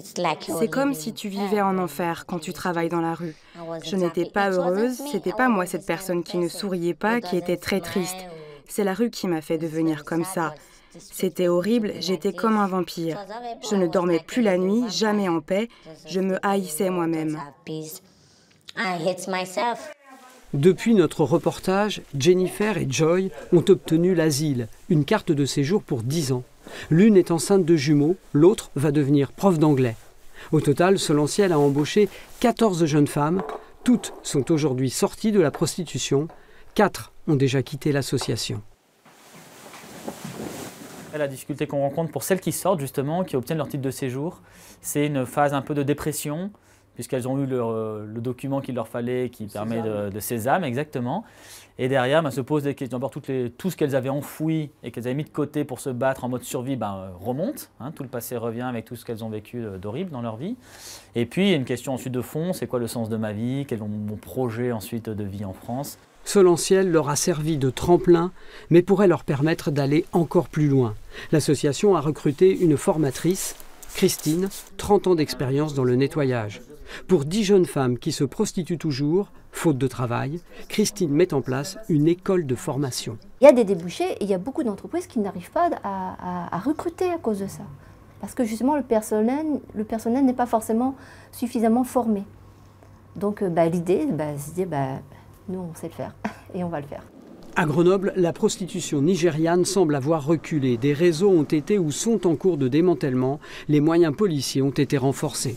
C'est comme si tu vivais en enfer quand tu travailles dans la rue. Je n'étais pas heureuse, c'était pas moi cette personne qui ne souriait pas, qui était très triste. C'est la rue qui m'a fait devenir comme ça. C'était horrible, j'étais comme un vampire. Je ne dormais plus la nuit, jamais en paix, je me haïssais moi-même. Depuis notre reportage, Jennifer et Joy ont obtenu l'asile, une carte de séjour pour 10 ans. L'une est enceinte de jumeaux, l'autre va devenir prof d'anglais. Au total, Solentiel a embauché 14 jeunes femmes. Toutes sont aujourd'hui sorties de la prostitution. 4 ont déjà quitté l'association. La difficulté qu'on rencontre pour celles qui sortent justement, qui obtiennent leur titre de séjour, c'est une phase un peu de dépression, puisqu'elles ont eu le document qu'il leur fallait, qui permet de sésame, exactement. Et derrière, se posent des questions. D'abord, tout ce qu'elles avaient enfoui et qu'elles avaient mis de côté pour se battre en mode survie remonte. Tout le passé revient avec tout ce qu'elles ont vécu d'horrible dans leur vie. Et puis, il y a une question ensuite de fond, c'est quoi le sens de ma vie? Quel est mon projet ensuite de vie en France? Solentiel leur a servi de tremplin, mais pourrait leur permettre d'aller encore plus loin. L'association a recruté une formatrice, Christine, 30 ans d'expérience dans le nettoyage. Pour 10 jeunes femmes qui se prostituent toujours, faute de travail, Christine met en place une école de formation. Il y a des débouchés et il y a beaucoup d'entreprises qui n'arrivent pas à recruter à cause de ça. Parce que justement, le personnel n'est pas forcément suffisamment formé. Donc l'idée, c'est de dire, nous on sait le faire et on va le faire. À Grenoble, la prostitution nigériane semble avoir reculé. Des réseaux ont été ou sont en cours de démantèlement. Les moyens policiers ont été renforcés.